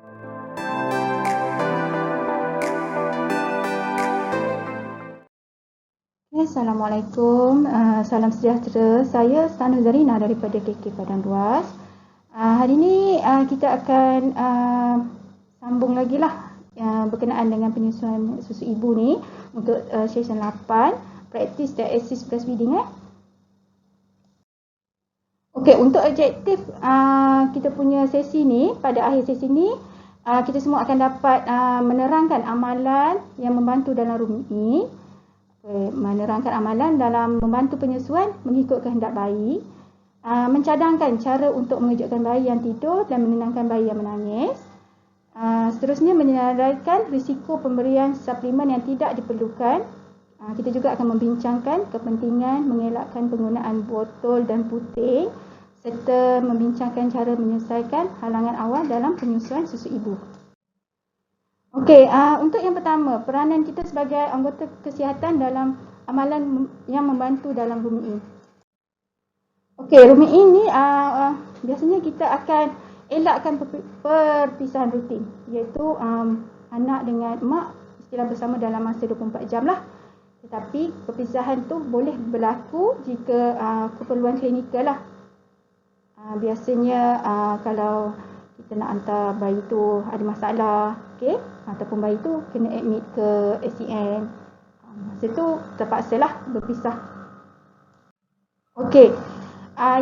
Assalamualaikum, salam sejahtera. Saya Stana Zarina daripada KK Padang Duas. Hari ini kita akan sambung lagi lah berkenaan dengan penyusuan susu ibu ni untuk session 8, Practice the Assist Breastfeeding. Okey, untuk objektif kita punya sesi ni, pada akhir sesi ni, kita semua akan dapat menerangkan amalan yang membantu dalam rumit ni. Menerangkan amalan dalam membantu penyusuan mengikut kehendak bayi, mencadangkan cara untuk mengejutkan bayi yang tidur dan menenangkan bayi yang menangis. Seterusnya menyenaraikan risiko pemberian suplemen yang tidak diperlukan. Kita juga akan membincangkan kepentingan mengelakkan penggunaan botol dan puting serta membincangkan cara menyelesaikan halangan awal dalam penyusuan susu ibu. Okey, untuk yang pertama, peranan kita sebagai anggota kesihatan dalam amalan yang membantu dalam rumit ini. Okey, rumit ini biasanya kita akan elakkan perpisahan rutin, iaitu anak dengan mak istilah bersama dalam masa 24 jam lah. Tetapi perpisahan tu boleh berlaku jika keperluan klinikal lah. Biasanya kalau kita nak hantar bayi tu ada masalah, okey, ataupun bayi tu kena admit ke SCN, masa tu terpaksalah berpisah. Okey,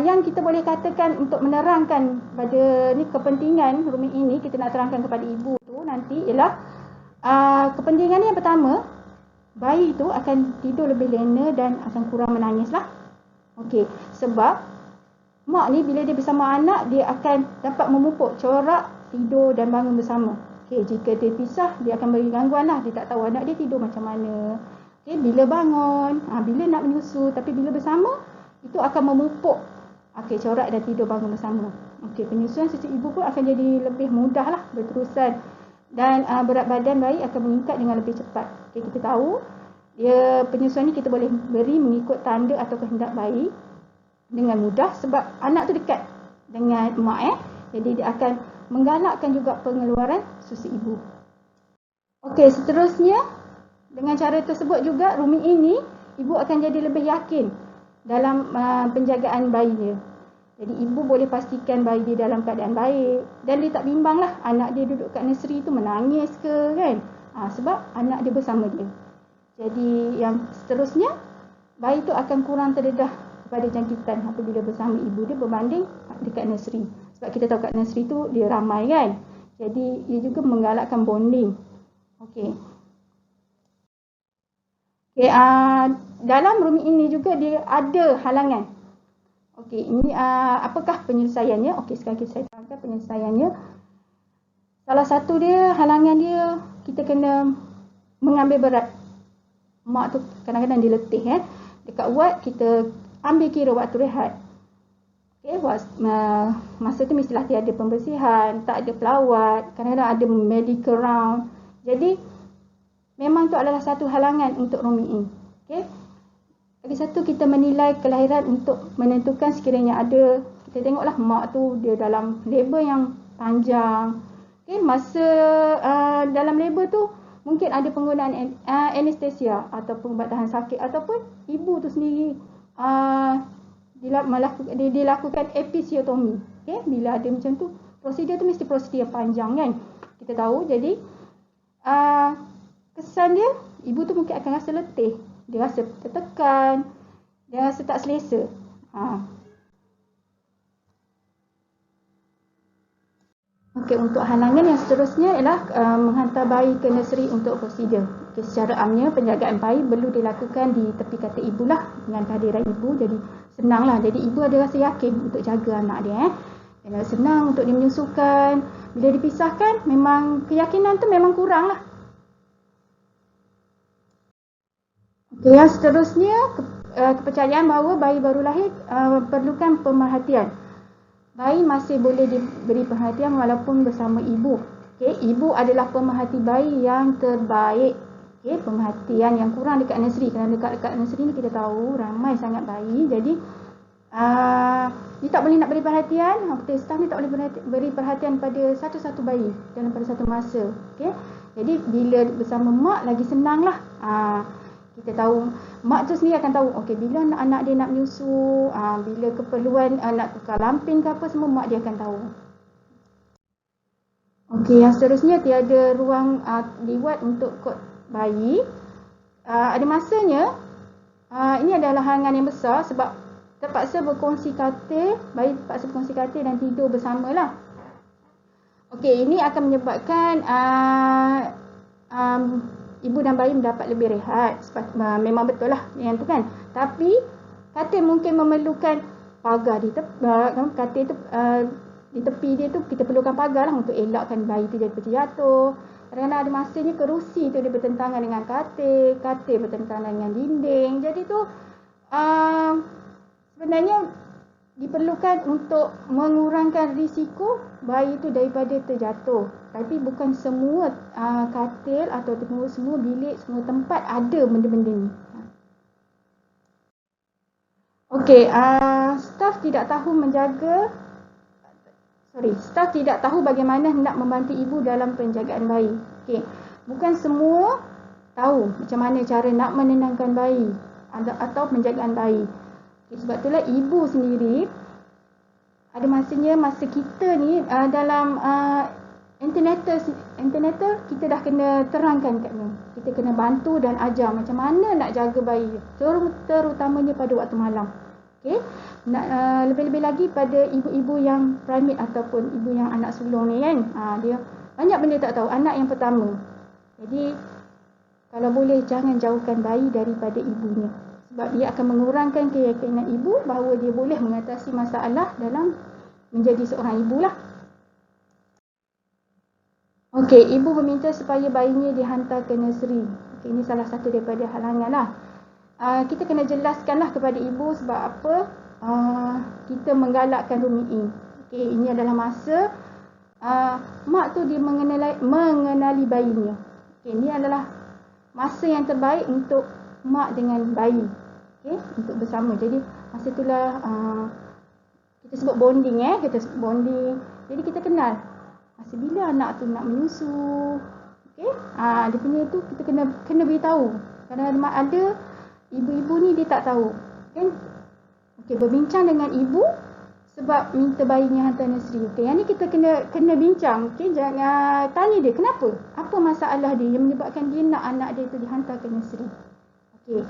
yang kita boleh katakan untuk menerangkan pada ni kepentingan rumit ini, kita nak terangkan kepada ibu tu nanti ialah kepentingan yang pertama, bayi tu akan tidur lebih lena dan akan kurang menangis lah. Okey, sebab mak ni bila dia bersama anak, dia akan dapat memupuk corak tidur dan bangun bersama. Okay, jika dia pisah, dia akan bagi gangguan lah. Dia tak tahu anak dia tidur macam mana. Okay, bila bangun, bila nak menyusu, tapi bila bersama, itu akan memupuk corak dan tidur bangun bersama. Okay, penyusuan susu ibu pun akan jadi lebih mudah lah berterusan. Dan berat badan bayi akan meningkat dengan lebih cepat. Okay, kita tahu, penyusuan ni kita boleh beri mengikut tanda atau kehendak bayi dengan mudah sebab anak tu dekat dengan mak jadi dia akan menggalakkan juga pengeluaran susu ibu. Okey, seterusnya dengan cara tersebut juga rumit ini ibu akan jadi lebih yakin dalam penjagaan bayi dia. Jadi ibu boleh pastikan bayi dia dalam keadaan baik dan dia tak bimbang lah anak dia duduk kat nursery tu menangis ke kan. Sebab anak dia bersama dia. Jadi yang seterusnya bayi tu akan kurang terdedah pada jangkitan apabila bersama ibu dia berbanding dekat nursery. Sebab kita tahu kat nursery tu dia ramai kan. Jadi ia juga menggalakkan bonding. Okey. Dalam rumit ini juga dia ada halangan. Okey, ini apakah penyelesaiannya? Okey, sekarang saya terangkan penyelesaiannya. Salah satu dia, halangan dia, kita kena mengambil berat. Mak tu kadang-kadang dia letih dekat ward kita ambil kira waktu rehat. Okay, masa tu mestilah tiada pembersihan, tak ada pelawat, kadang-kadang ada medical round. Jadi, memang tu adalah satu halangan untuk rumit ini. Okay. Lagi satu, kita menilai kelahiran untuk menentukan sekiranya ada, kita tengoklah mak tu dia dalam labor yang panjang. Okay, masa dalam labor tu, mungkin ada penggunaan anestesia ataupun ubat tahan sakit ataupun ibu tu sendiri dia lakukan episiotomi. Okay? Bila ada macam tu, prosedur tu mesti prosedur yang panjang kan. Kita tahu, jadi kesan dia, ibu tu mungkin akan rasa letih. Dia rasa tertekan, dia rasa tak selesa. Okey, untuk halangan yang seterusnya ialah menghantar bayi ke nursery untuk prosedur. Okay, secara amnya penjagaan bayi perlu dilakukan di tepi kata ibu lah dengan kehadiran ibu. Jadi senang lah. Jadi ibu ada rasa yakin untuk jaga anak dia. Senang untuk dia menyusukan. Bila dipisahkan, memang keyakinan tu memang kurang lah. Okay, yang seterusnya kepercayaan bahawa bayi baru lahir perlukan pemerhatian. Bayi masih boleh diberi perhatian walaupun bersama ibu. Okay, ibu adalah pemerhati bayi yang terbaik. Okay, pemerhatian yang kurang dekat nursery. Kerana dekat nursery ni kita tahu ramai sangat bayi. Jadi Dia tak boleh nak beri perhatian, staff ni tak boleh beri perhatian pada satu-satu bayi dalam pada satu masa. Okay? Jadi bila bersama mak lagi senang lah. Kita tahu, mak tu sendiri akan tahu, okay, bila anak dia nak menyusu, bila keperluan nak tukar lampin ke apa, semua mak dia akan tahu. Okey, yang seterusnya tiada ruang liwat untuk kot bayi. Ada masanya, ini adalah halangan yang besar sebab terpaksa berkongsi katil, bayi terpaksa berkongsi katil dan tidur bersamalah. Okey, ini akan menyebabkan ibu dan bayi mendapat lebih rehat. Memang betul lah yang tu kan. Tapi katil mungkin memerlukan pagar di katil tu di tepi dia tu kita perlukan pagar lah untuk elakkan bayi tu daripada jatuh. Kadang-kadang ada masanya kerusi tu dia bertentangan dengan katil bertentangan dengan dinding. Jadi tu sebenarnya diperlukan untuk mengurangkan risiko bayi tu daripada terjatuh. Tapi bukan semua katil atau semua bilik, semua tempat ada benda-benda ni. Okey, staff tidak tahu bagaimana hendak membantu ibu dalam penjagaan bayi. Okey, bukan semua tahu macam mana cara nak menenangkan bayi atau penjagaan bayi. Okay, sebab itulah ibu sendiri ada masanya masa kita ni dalam antenatal kita dah kena terangkan kat ni. Kita kena bantu dan ajar macam mana nak jaga bayi, terutamanya pada waktu malam. Okey. Lebih-lebih lagi pada ibu-ibu yang primate ataupun ibu yang anak sulung ni kan. Dia banyak benda tak tahu, anak yang pertama. Jadi kalau boleh jangan jauhkan bayi daripada ibunya. Sebab dia akan mengurangkan keyakinan ibu bahawa dia boleh mengatasi masalah dalam menjadi seorang ibu lah. Okey, ibu meminta supaya bayinya dihantar ke nursery. Okey, ini salah satu daripada halangan lah. Kita kena jelaskanlah kepada ibu sebab apa kita menggalakkan rooming in. Okey, ini adalah masa mak tu dia mengenali bayinya. Okey, ini adalah masa yang terbaik untuk mak dengan bayi. Okey, untuk bersama. Jadi masa itulah kita sebut bonding Jadi kita kenal masa bila anak tu nak menyusu. Okey, dia punya tu kita kena beritahu. Kadang-kadang ada ibu-ibu ni dia tak tahu. Kan? Okey, berbincang dengan ibu sebab minta bayinya hantar nursery. Okey, yang ni kita kena bincang. Okey, jangan tanya dia kenapa? Apa masalah dia yang menyebabkan dia nak anak dia tu dihantar ke nursery. Okey.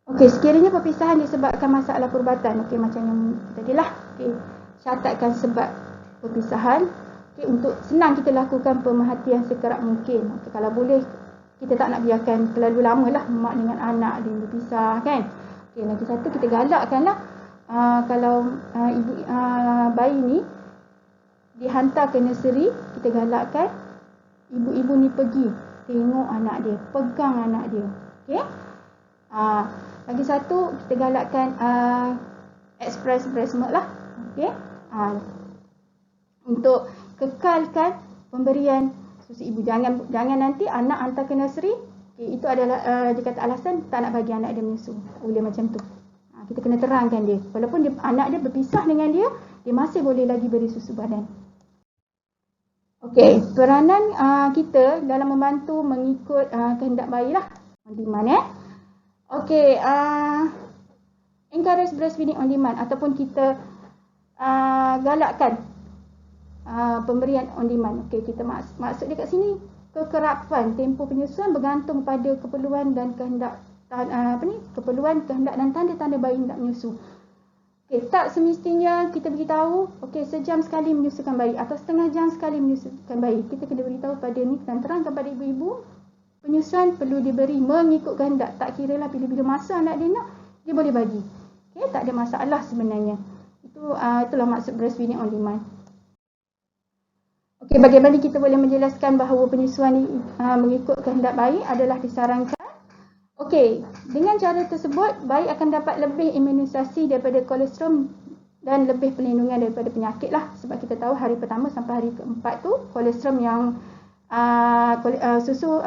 Okey, sekiranya perpisahan disebabkan masalah perubatan. Okey, macam yang tadilah. Okey, catatkan sebab perpisahan. Okey, untuk senang kita lakukan pemerhatian sekerap mungkin. Okey, kalau boleh kita tak nak biarkan terlalu lama lah mak dengan anak dia berpisah kan. Okay, lagi satu kita galakkanlah kalau bayi ni dihantar ke nursery, kita galakkan ibu-ibu ni pergi tengok anak dia, pegang anak dia. Okay. Lagi satu kita galakkan express breast milk lah. Okay. Untuk kekalkan pemberian susu ibu. Jangan nanti anak hantar ke nursery. Okay, itu adalah dia kata alasan tak nak bagi anak dia menyusu. Tak boleh macam tu. Kita kena terangkan dia. Walaupun anak dia berpisah dengan dia masih boleh lagi beri susu badan. Okey, peranan kita dalam membantu mengikut kehendak bayi lah. On demand Okey, encourage breastfeeding on demand ataupun kita galakkan pemberian on demand. Okey, kita maksud dia kat sini kekerapan tempoh penyusuan bergantung pada keperluan dan kehendak dan tanda-tanda bayi nak menyusu. Okey, tak semestinya kita beritahu okey sejam sekali menyusukan bayi atau setengah jam sekali menyusukan bayi. Kita kena beritahu pada ni dan terang kepada ibu-ibu penyusuan perlu diberi mengikut kehendak. Tak kiralah bila-bila masa anak dia nak, dia boleh bagi. Okey, tak ada masalah sebenarnya. Itulah maksud breastfeeding on demand. Okey, bagaimana kita boleh menjelaskan bahawa penyusuan ini mengikut kehendak bayi adalah disarankan. Okey, dengan cara tersebut bayi akan dapat lebih imunisasi daripada kolesterol dan lebih perlindungan daripada penyakit lah. Sebab kita tahu hari pertama sampai hari keempat tu kolesterol yang susu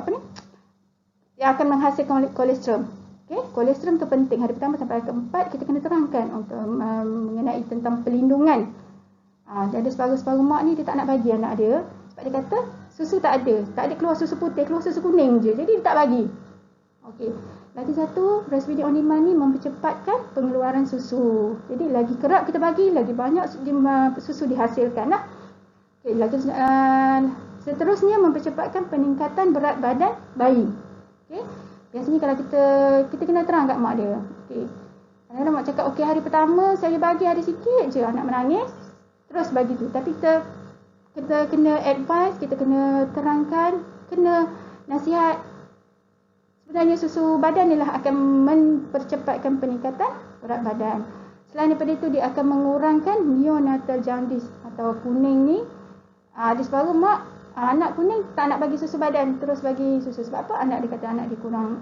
yang akan menghasilkan kolesterol. Okey, kolesterol itu penting. Hari pertama sampai hari keempat kita kena terangkan untuk mengenai tentang pelindungan. Ada separuh-separuh mak ni dia tak nak bagi anak dia sebab dia kata susu tak ada keluar susu putih, keluar susu kuning je. Jadi dia tak bagi. Okey. Lagi satu, breastfeeding on demand ni mempercepatkan pengeluaran susu. Jadi lagi kerap kita bagi, lagi banyak susu dihasilkan lah. Okay, lagi seterusnya mempercepatkan peningkatan berat badan bayi. Okay. Biasanya kalau kita kena terang kat mak dia. Okay. Kadang-kadang mak cakap, okey hari pertama saya bagi ada sikit je anak menangis, terus bagi tu. Tapi kita kena advise, kita kena terangkan, kena nasihat. Sebenarnya susu badan ialah akan mempercepatkan peningkatan berat badan. Selain daripada itu, dia akan mengurangkan neonatal jaundice atau kuning ni. Ada separuh mak, anak kuning tak nak bagi susu badan, terus bagi susu. Sebab apa? Anak dia kata anak dia kurang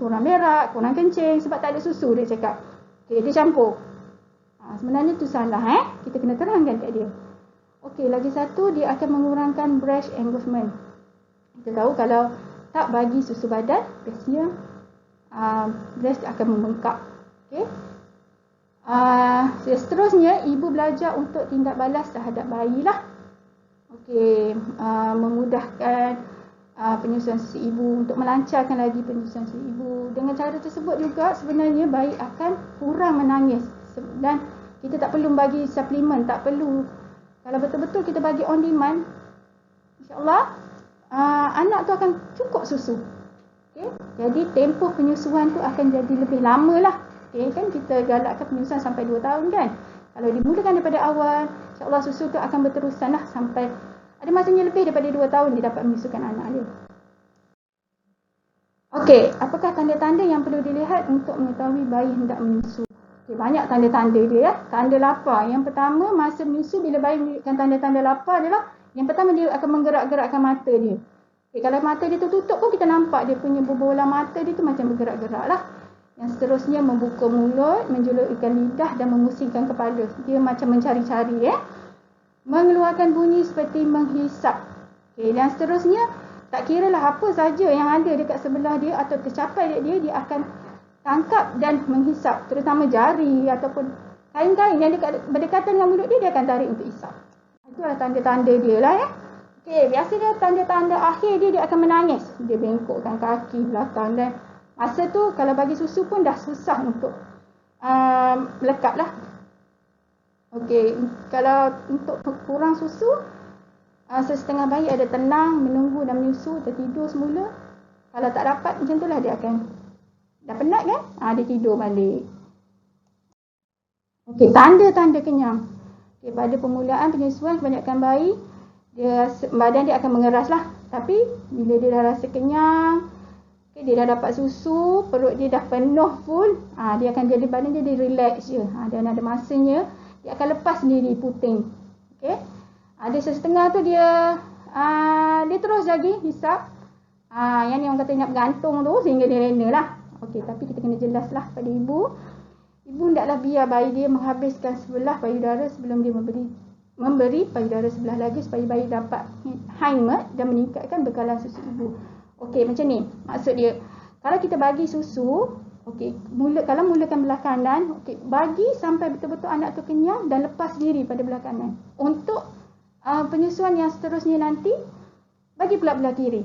kurang berak, kurang kencing sebab tak ada susu, dia cakap. Okey, dia campur. Sebenarnya tu salah, kita kena terangkan kat dia. Okey, lagi satu, dia akan mengurangkan breast engorgement. Kita tahu kalau tak bagi susu badan, biasanya breast akan membengkak. Okey. Seterusnya, ibu belajar untuk tindak balas terhadap bayi lah. Okey, memudahkan penyusuan susu ibu, untuk melancarkan lagi penyusuan susu ibu. Dengan cara tersebut juga sebenarnya bayi akan kurang menangis dan kita tak perlu bagi suplemen, tak perlu. Kalau betul-betul kita bagi on demand, insya-Allah anak tu akan cukup susu. Okay? Jadi tempoh penyusuan tu akan jadi lebih lama lah. Okay? Kan kita galakkan penyusuan sampai 2 tahun kan. Kalau dimulakan daripada awal, insya-Allah susu tu akan berterusan lah sampai ada masanya lebih daripada 2 tahun dia dapat menyusukan anak dia. Okey, apakah tanda-tanda yang perlu dilihat untuk mengetahui bayi hendak menyusu? Okay, banyak tanda-tanda dia ya. Tanda lapar. Yang pertama, masa menyusu bila bayi menunjukkan tanda-tanda lapar adalah yang pertama dia akan menggerak-gerakkan mata dia. Okay, kalau mata dia tertutup pun kita nampak dia punya bola mata dia tu macam bergerak-gerak lah. Yang seterusnya membuka mulut, menjulurkan lidah dan memusingkan kepala. Dia macam mencari-cari mengeluarkan bunyi seperti menghisap. Okay, dan seterusnya tak kira lah apa saja yang ada dekat sebelah dia atau tercapai dia akan tangkap dan menghisap. Terutama jari ataupun kain-kain yang dekat berdekatan dengan mulut dia akan tarik untuk hisap. Itulah tanda-tanda dia lah ya. Okey, biasanya tanda-tanda akhir dia akan menangis. Dia bengkokkan kaki belakang dan masa tu kalau bagi susu pun dah susah untuk melekat lah. Okey, kalau untuk kurang susu, setengah bayi ada tenang, menunggu dan menyusu, tertidur semula. Kalau tak dapat macam tu lah dia akan dah penat kan? Dia tidur balik. Okey, tanda-tanda kenyang. Okay, pada permulaan penyusuan kebanyakan bayi badan dia akan mengeras lah. Tapi bila dia dah rasa kenyang, dia dah dapat susu, perut dia dah penuh full, dia akan jadi badan dia relax je. Dan ada masanya dia akan lepas sendiri puting. Okay. Ada setengah tu dia terus lagi hisap. Yang ni orang kata nak bergantung tu sehingga dia rena lah. Okey, tapi kita kena jelas lah pada ibu. Ibu hendaklah biar bayi dia menghabiskan sebelah payudara sebelum dia memberi payudara sebelah lagi supaya bayi dapat haimat dan meningkatkan bekalan susu ibu. Okey, macam ni. Maksud dia, kalau kita bagi susu, okey, kalau mulakan belah kanan, okey, bagi sampai betul-betul anak tu kenyang dan lepas diri pada belah kanan. Untuk penyusuan yang seterusnya nanti, bagi pula belah kiri.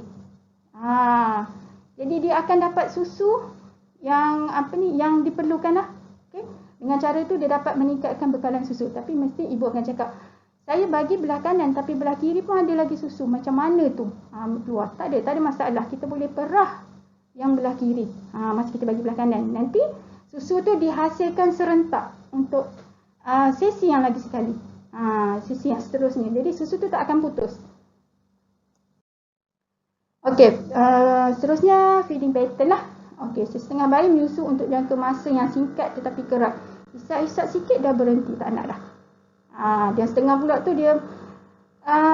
Jadi dia akan dapat susu yang yang diperlukan lah. Okay. Dengan cara itu dia dapat meningkatkan bekalan susu. Tapi mesti ibu akan cakap, saya bagi belah kanan tapi belah kiri pun ada lagi susu. Macam mana tu keluar? Tak ada masalah. Kita boleh perah yang belah kiri masa kita bagi belah kanan. Nanti susu tu dihasilkan serentak untuk sesi yang lagi sekali. Sesi yang seterusnya. Jadi susu tu tak akan putus. Okey, seterusnya feeding pattern lah. Okey, setengah bayi menyusu untuk jangka masa yang singkat tetapi kerap. Isap-isap sikit dah berhenti, tak nak dah. Dan setengah pula tu dia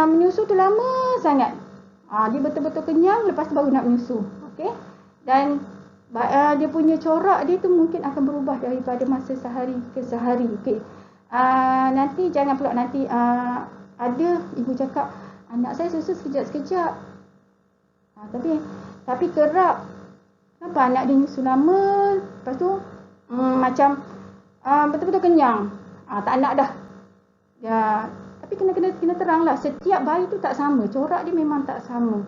menyusu tu lama sangat. Dia betul-betul kenyang, lepas tu baru nak menyusu. Okey. Dan dia punya corak dia tu mungkin akan berubah daripada masa sehari ke sehari. Okey. Nanti jangan pula nanti ada ibu cakap, anak saya susu sekejap-sekejap. Tapi kerap. Kenapa anak dia nyusu lama, lepas tu macam betul-betul kenyang. Tak nak dah. Ya, tapi kena terang lah. Setiap bayi tu tak sama. Corak dia memang tak sama.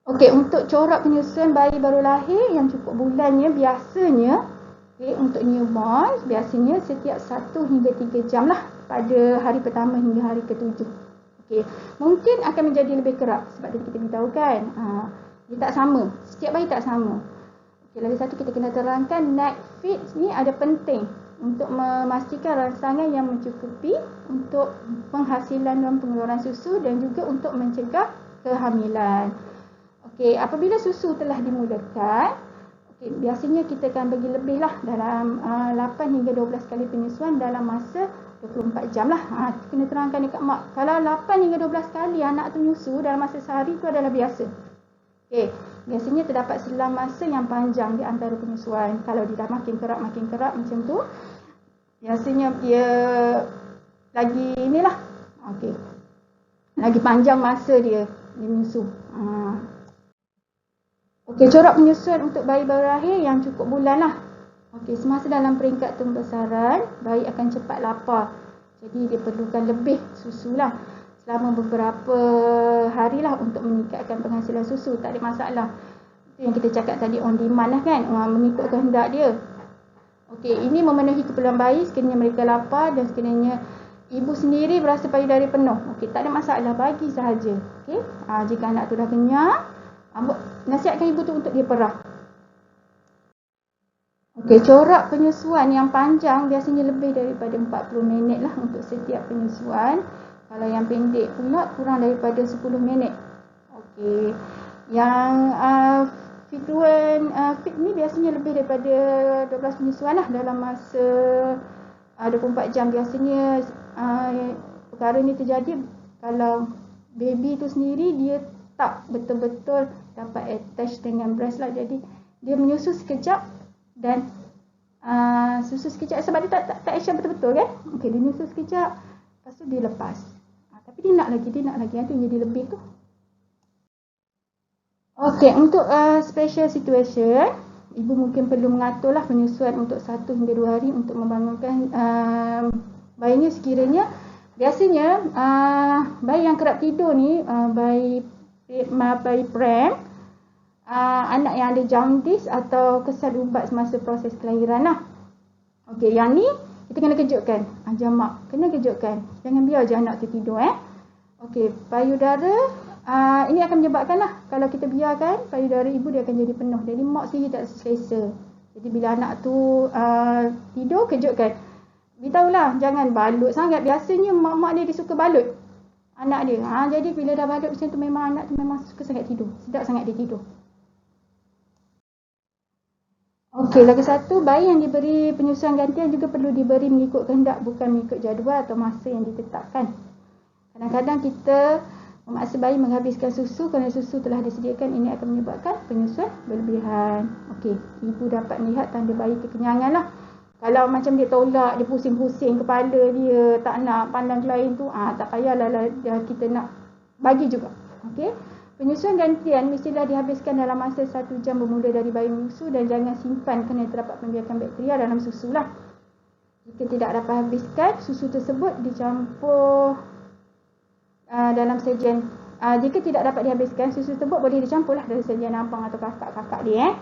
Okey, untuk corak penyusuan bayi baru lahir yang cukup bulannya biasanya untuk newborn biasanya setiap 1 hingga 3 jam lah pada hari pertama hingga hari ke-7. Okey, mungkin akan menjadi lebih kerap sebab tadi kita beritahu kan. Dia tak sama. Setiap bayi tak sama. Okey, lagi satu kita kena terangkan night feed ni ada penting untuk memastikan rangsangan yang mencukupi untuk penghasilan dan pengeluaran susu dan juga untuk mencegah kehamilan. Okey, apabila susu telah dimulakan, biasanya kita akan bagi lebih lah dalam 8 hingga 12 kali penyusuan dalam masa 24 jam lah. Kena terangkan dekat mak. Kalau 8 hingga 12 kali anak tu nyusu dalam masa sehari tu adalah biasa. Okey, biasanya terdapat selang masa yang panjang di antara penyusuan. Kalau dia dah makin kerap macam tu, biasanya dia lagi inilah. Okey. Lagi panjang masa dia menyusu. Okey, corak penyusuan untuk bayi baru lahir yang cukup bulan lah. Okey, semasa dalam peringkat pembesaran, bayi akan cepat lapar. Jadi dia perlukan lebih susu lah selama beberapa hari lah untuk meningkatkan penghasilan susu. Tak ada masalah. Itu yang kita cakap tadi on demand lah kan. Mengikut kehendak dia. Okey, ini memenuhi keperluan bayi sekiranya mereka lapar dan sekiranya ibu sendiri berasa payudara penuh. Okey, tak ada masalah, bagi sahaja. Okey, jika anak tu dah kenyang, nasihatkan ibu tu untuk dia perah. Okey, corak penyusuan yang panjang biasanya lebih daripada 40 minit lah untuk setiap penyusuan. Kalau yang pendek pula kurang daripada 10 minit. Okey, yang feed ni biasanya lebih daripada 12 penyusuan lah dalam masa 24 jam. Biasanya perkara ni terjadi kalau baby tu sendiri dia tak betul-betul dapat attach dengan breast lah. Jadi dia menyusu sekejap dan susu sekejap sebab dia tak action betul-betul kan. Okey, dia menyusu sekejap, lepas tu dia lepas. Tapi dia nak lagi. Itu jadi lebih tu. Okey, untuk special situation, ibu mungkin perlu mengaturlah penyusuan untuk 1 hingga 2 hari untuk membangunkan bayinya sekiranya. Biasanya bayi yang kerap tidur ni, bayi pram, anak yang ada jaundice atau kesal ubat semasa proses kelahiran lah. Okey, yang ni kita kena kejutkan. Jamak, kena kejutkan. Jangan biar je anak tu tidur. Okey, payudara ini akan menyebabkan lah, kalau kita biarkan payudara ibu dia akan jadi penuh. Jadi mak sendiri tak selesa. Jadi bila anak tu tidur, kejutkan. Beritahulah, jangan balut sangat. Biasanya mak-mak dia suka balut anak dia. Jadi bila dah balut macam tu, memang anak tu memang suka sangat tidur. Sedap sangat dia tidur. Okey, lagi satu, bayi yang diberi penyusuan gantian juga perlu diberi mengikut kehendak, bukan mengikut jadual atau masa yang ditetapkan. Kadang-kadang kita memaksa bayi menghabiskan susu kerana susu telah disediakan. Ini akan menyebabkan penyusuan berlebihan. Okey, ibu dapat melihat tanda bayi kekenyangan lah. Kalau macam dia tolak, dia pusing-pusing kepala dia, tak nak pandang lain tu, tak payahlah kita nak bagi juga. Okey. Penyusuan gantian mestilah dihabiskan dalam masa 1 jam bermula dari bayi menyusu dan jangan simpan kerana terdapat pembiakan bakteria dalam susu lah. Jika tidak dapat habiskan, susu tersebut dicampur dalam sajian. Jika tidak dapat dihabiskan, susu tersebut boleh dicampur lah dalam sajian abang atau kakak-kakak dia.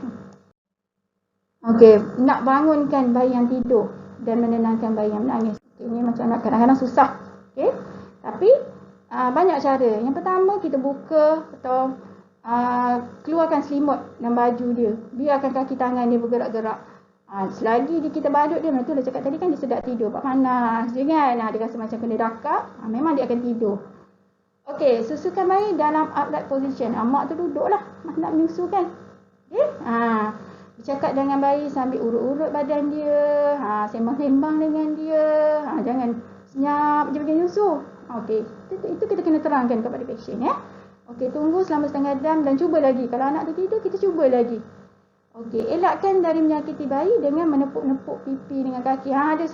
Okey, nak bangunkan bayi yang tidur dan menenangkan bayi yang menangis. Ini macam nak kadang-kadang susah. Okey, tapi banyak cara. Yang pertama, kita buka atau keluarkan selimut dan baju dia. Biarkan kaki tangan dia bergerak-gerak. Selagi kita badut dia, betul lah cakap tadi kan, dia sedap tidur. Panas je kan. Dia rasa macam kena dakap, memang dia akan tidur. Okey, susukan bayi dalam upright position. Mak tu duduk lah, nak menyusu kan. Okey, bercakap dengan bayi sambil urut-urut badan dia, sembang-sembang dengan dia, jangan senyap je bagi nyusu. Okey, itu kita kena terangkan kepada pasien ya. Okey, tunggu selama setengah jam dan cuba lagi. Kalau anak tu tidur, kita cuba lagi. Okey, elakkan dari menyakiti bayi dengan menepuk-nepuk pipi dengan kaki. Ada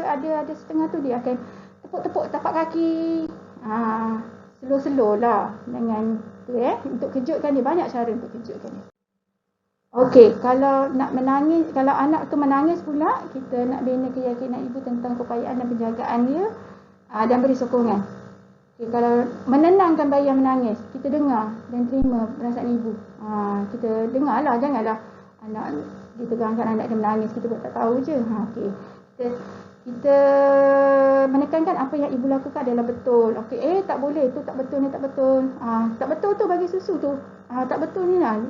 setengah tu dia akan tepuk-tepuk tapak kaki. Slow-slow lah dengan tu ya. Untuk kejutkan dia, banyak cara untuk kejutkan dia. Okey, kalau nak menangis, kalau anak tu menangis pula, kita nak bina keyakinan ibu tentang keupayaan dan penjagaan dia dan beri sokongan. Okay, kalau menenangkan bayi yang menangis, kita dengar dan terima perasaan ibu. Kita dengarlah, janganlah anak ditegangkan anak dia menangis, kita buat tak tahu je. Okay. Kita menekankan apa yang ibu lakukan adalah betul. Okey, tak boleh, tu tak betul, ni tak betul. Tak betul tu bagi susu tu. Tak betul ni lah.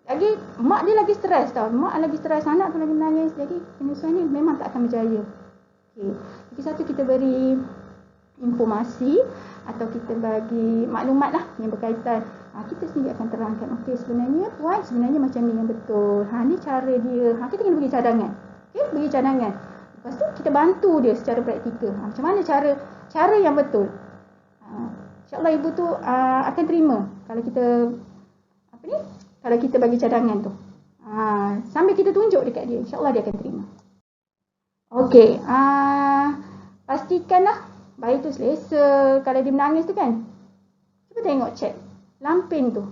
Lagi mak dia lagi stres tau. Mak lagi stres, anak tu lagi menangis. Jadi penyusuan ni memang tak akan berjaya. Okey. Lagi satu, kita beri informasi atau kita bagi maklumat lah yang berkaitan. Kita sendiri akan terangkan, okey, sebenarnya puan, sebenarnya macam ni yang betul. Ni cara dia. Kita kena bagi cadangan. Okey, bagi cadangan. Lepas tu kita bantu dia secara praktikal. Macam mana cara yang betul. InsyaAllah ibu tu akan terima kalau kita kalau kita bagi cadangan tu. Sambil kita tunjuk dekat dia, insyaAllah dia akan terima. Okey, pastikanlah bayi tu selesa kalau dia menangis tu kan. Cuba tengok, cek lampin tu.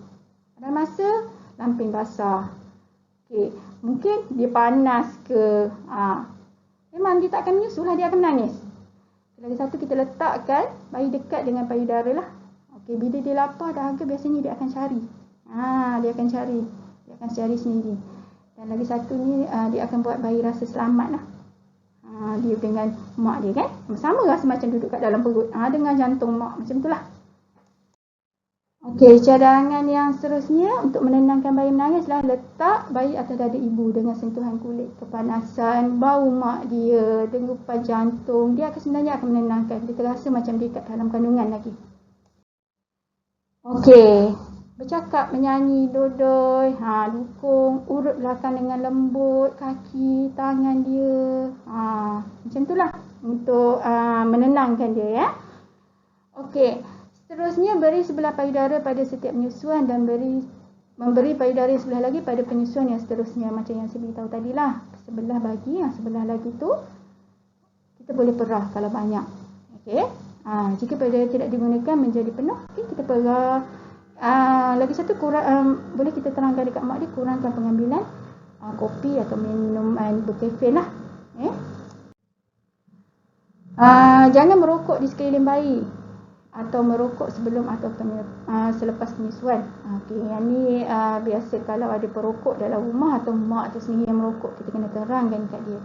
Ada masa lampin basah. Okey, mungkin dia panas ke. Memang dia tak akan menyusu lah, dia akan menangis. Lagi satu, kita letakkan bayi dekat dengan payudara lah. Okey, bila dia lapar dahaga, biasanya dia akan cari. Dia akan cari sendiri. Dan lagi satu ni, dia akan buat bayi rasa selamat lah. Dia dengan mak dia kan, sama rasa macam duduk kat dalam perut, dengan jantung mak, macam tu lah. Okey, cadangan yang seterusnya untuk menenangkan bayi menangis lah, letak bayi atas dada ibu dengan sentuhan kulit, kepanasan, bau mak dia, degupan jantung. Dia sebenarnya akan menenangkan. Dia terasa macam dia kat dalam kandungan lagi. Okey, bercakap, menyanyi, dodoi, dukung, urut belakang dengan lembut, kaki, tangan dia. Macam tu lah untuk menenangkan dia ya. Okey. Seterusnya, beri sebelah payudara pada setiap penyusuan dan memberi payudara sebelah lagi pada penyusuan yang seterusnya. Macam yang saya beritahu tadi lah. Sebelah bagi, yang sebelah lagi tu kita boleh perah kalau banyak. Okey. Jika payudara tidak digunakan menjadi penuh, kita perah. Lagi satu, boleh kita terangkan dekat mak dia, kurangkan pengambilan kopi atau minuman berkafein lah. Jangan merokok di sekeliling bayi atau merokok sebelum atau selepas penyusuan. Yang ni biasa kalau ada perokok dalam rumah atau mak tu sendiri yang merokok, kita kena terangkan kat dia.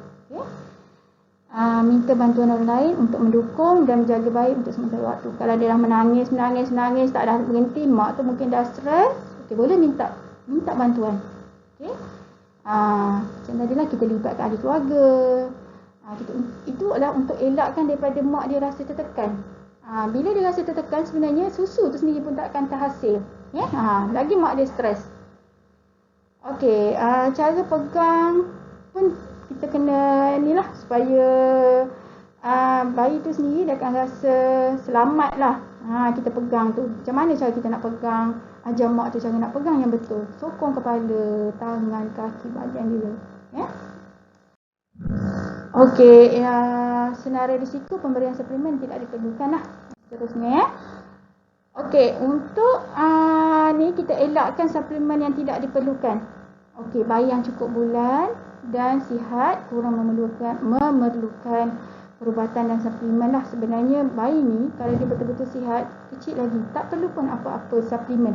Minta bantuan orang lain untuk mendukung dan menjaga bayi untuk sementara waktu. Kalau dia dah menangis, tak dah berhenti, mak tu mungkin dah stres, boleh minta bantuan. Macam tadilah, kita libatkan ahli keluarga. Itu adalah untuk elakkan daripada mak dia rasa tertekan. Bila dia rasa tertekan, sebenarnya susu tu sendiri pun tak akan terhasil. Lagi mak dia stres. Okey, cara pegang pun kita kena ni lah, supaya bayi tu sendiri dia akan rasa selamat lah. Kita pegang tu. Macam mana cara kita nak pegang? Ajar mak tu cara nak pegang yang betul. Sokong kepala, tangan, kaki, badan dia. Okey, senarai risiko pemberian suplemen tidak diperlukan lah. Seterusnya Okey, untuk ni kita elakkan suplemen yang tidak diperlukan. Okey, bayi yang cukup bulan dan sihat kurang memerlukan perubatan dan suplemen lah. Sebenarnya bayi ni kalau dia betul-betul sihat, kecil lagi, tak perlu pun apa-apa suplemen.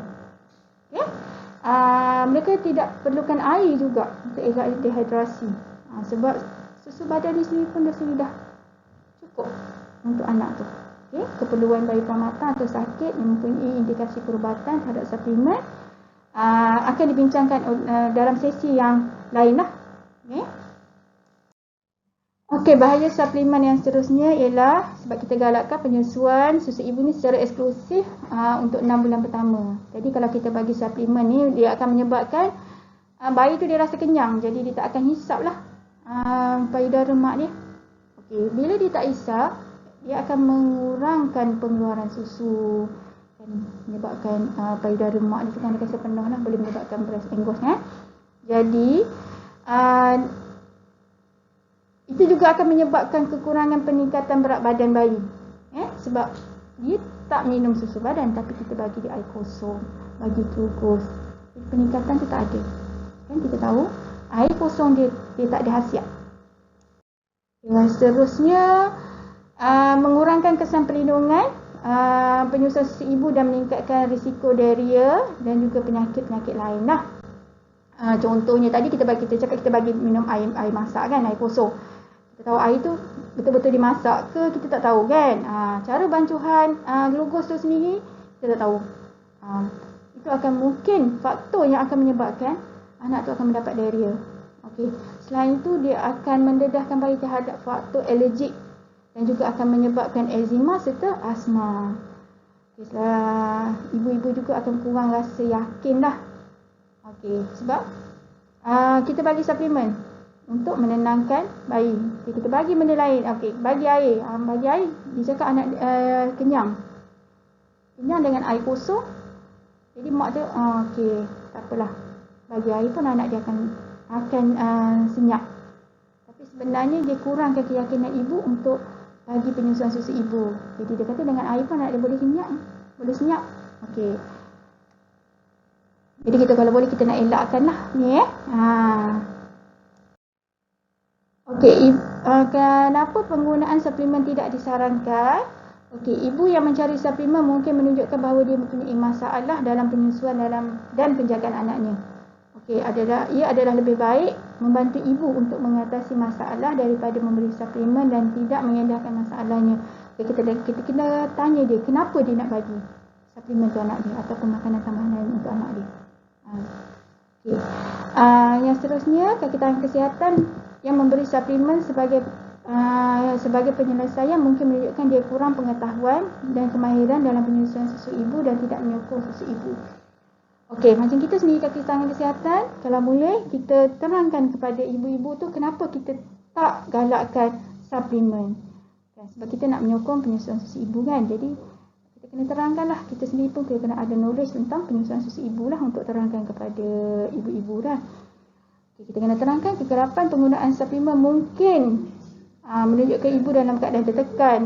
Mereka tidak perlukan air juga untuk elak dehidrasi. Sebab susu badan di sini pun dah cukup untuk anak tu. Keperluan bayi pramatang atau sakit yang mempunyai indikasi perubatan terhadap suplemen akan dibincangkan dalam sesi yang lain lah. Okey, bahaya suplemen yang seterusnya ialah sebab kita galakkan penyusuan susu ibu ni secara eksklusif untuk 6 bulan pertama. Jadi kalau kita bagi suplemen ni, dia akan menyebabkan bayi tu dia rasa kenyang, jadi dia tak akan hisap lah payudara mak dia. Okey, bila dia tak hisap, dia akan mengurangkan pengeluaran susu, menyebabkan payudara mak dia tu kan rasa penuh lah, boleh menyebabkan breast engorge. Jadi itu juga akan menyebabkan kekurangan peningkatan berat badan bayi. Sebab dia tak minum susu badan, tapi kita bagi dia air kosong, bagi glukos, peningkatan tu tak ada. Kan kita tahu air kosong dia tak ada khasiat. Dan seterusnya mengurangkan kesan perlindungan penyusuan susu ibu dan meningkatkan risiko diarrhea dan juga penyakit-penyakit lain lah. Contohnya tadi kita cakap kita bagi minum air masak kan, air kosong. Kita tahu air tu betul-betul dimasak ke, kita tak tahu kan. Cara bancuhan glukos tu sendiri kita tak tahu. Itu akan mungkin faktor yang akan menyebabkan anak tu akan mendapat diarrhea. Okey. Selain itu dia akan mendedahkan bayi terhadap faktor alergik dan juga akan menyebabkan eczema serta asma. Okay, ibu-ibu juga akan kurang rasa yakin lah. Okey, sebab kita bagi suplemen untuk menenangkan bayi. Okay, kita bagi benda lain. Okey, bagi air. Bagi air, dia cakap anak kenyang. Kenyang dengan air kosong. Jadi mak tu, okey, tak apalah. Bagi air pun anak dia akan senyap. Tapi sebenarnya dia kurangkan keyakinan ibu untuk bagi penyusuan susu ibu. Jadi dia kata dengan air pun anak dia boleh senyap. Okey. Jadi kita kalau boleh kita nak elakkan lah ni Okey, kenapa penggunaan suplemen tidak disarankan? Okey, ibu yang mencari suplemen mungkin menunjukkan bahawa dia mempunyai masalah dalam penyusuan dan penjagaan anaknya. Okey, ia adalah lebih baik membantu ibu untuk mengatasi masalah daripada memberi suplemen dan tidak mengindahkan masalahnya. Okay, kita kena tanya dia kenapa dia nak bagi suplemen untuk anak dia ataupun makanan tambahan lain untuk anak dia. Okay. Yang seterusnya, kaki tangan kesihatan yang memberi suplemen sebagai penyelesaian mungkin menunjukkan dia kurang pengetahuan dan kemahiran dalam penyusuan susu ibu dan tidak menyokong susu ibu. Okey, macam kita sendiri kaki tangan kesihatan, kalau boleh kita terangkan kepada ibu-ibu tu kenapa kita tak galakkan suplemen. Sebab kita nak menyokong penyusuan susu ibu kan. Jadi kita kena terangkan lah, kita sendiri pun kena ada knowledge tentang penyusuan susu ibu lah untuk terangkan kepada ibu-ibu lah. Okay, kita kena terangkan kegerapan penggunaan suplemen mungkin menunjukkan ibu dalam keadaan tertekan.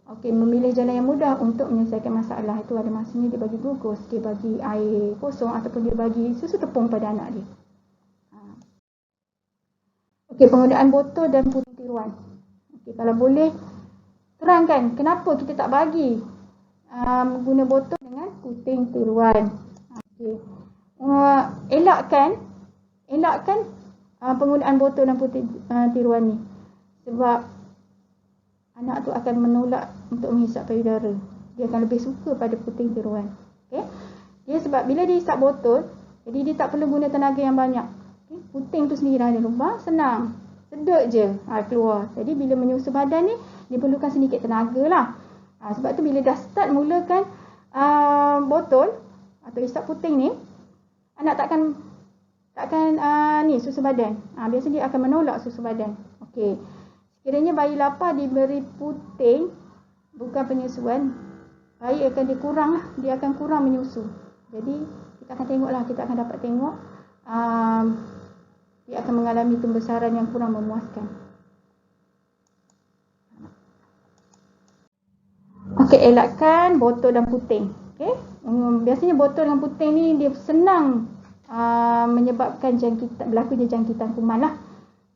Okey, memilih jalan yang mudah untuk menyelesaikan masalah. Itu ada masanya dia bagi glukos, dia bagi air kosong ataupun dia bagi susu tepung pada anak dia. Okey, penggunaan botol dan puting tiruan. Okey, kalau boleh terangkan kenapa kita tak bagi guna botol dengan puting tiruan. Okey. Elakkan penggunaan botol dan puting tiruan ni. Sebab anak tu akan menolak untuk menghisap payudara. Dia akan lebih suka pada puting tiruan. Okay? Dia sebab bila dia hisap botol, jadi dia tak perlu guna tenaga yang banyak. Okay? Puting tu sendiri ada lubang, senang. Sedut je keluar. Jadi bila menyusu badan ni, dia perlukan sedikit tenaga lah. Sebab tu bila dah start mulakan botol atau hisap puting ni, anak takkan susu badan. Biasa dia akan menolak susu badan. Okey. Sekiranya bayi lapar diberi puting bukan penyusuan, bayi akan dia akan kurang menyusu. Jadi kita akan tengoklah, kita akan dapat tengok dia akan mengalami pembesaran yang kurang memuaskan. Okey, elakkan botol dan puting. Okey. Biasanya botol dan puting ni dia senang menyebabkan berlakunya jangkitan kuman lah.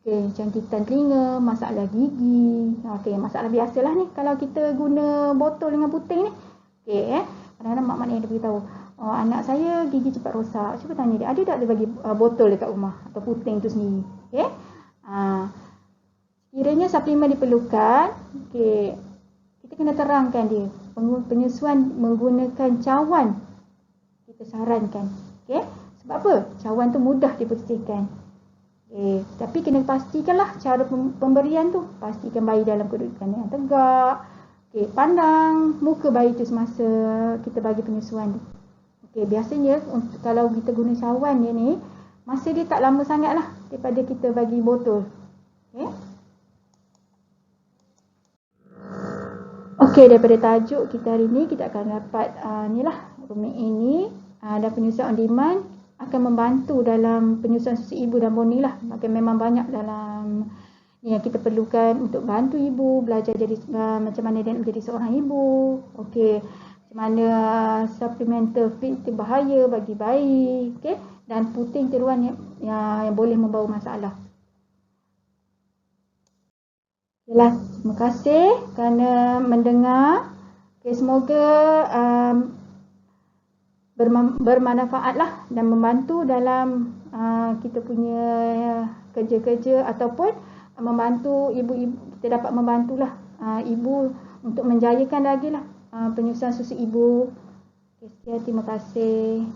Okey, jangkitan telinga, masalah gigi. Okey, masalah biasalah ni kalau kita guna botol dengan puting ni. Okey, kadang-kadang mak-mak ni ada beritahu, anak saya gigi cepat rosak. Cuba tanya dia, ada tak dia bagi botol dekat rumah atau puting tu sendiri. Okey. Kiranya suplemen diperlukan, okey, kita kena terangkan dia. Penyusuan menggunakan cawan kita sarankan. Okey. Sebab apa? Cawan tu mudah dibersihkan. Tapi kena pastikanlah cara pemberian tu. Pastikan bayi dalam kedudukan yang tegak. Pandang muka bayi tu semasa kita bagi penyusuan tu. Biasanya kalau kita guna cawan dia ni, masa dia tak lama sangat lah daripada kita bagi botol. Daripada tajuk kita hari ni, kita akan dapat rumit ini dan penyusuan on demand akan membantu dalam penyusuan susu ibu dan boni lah. Maka memang banyak dalam yang kita perlukan untuk bantu ibu belajar jadi macam mana dia menjadi seorang ibu. macam mana supplemental feed itu bahaya bagi bayi, okey, dan puting tiruan yang boleh membawa masalah. Okeylah, terima kasih kerana mendengar. Okay, semoga bermanfaatlah dan membantu dalam kita punya kerja-kerja ataupun membantu ibu-ibu, kita dapat membantulah ibu untuk menjayakan lagi lah penyusuan susu ibu. Okay, sekian, terima kasih.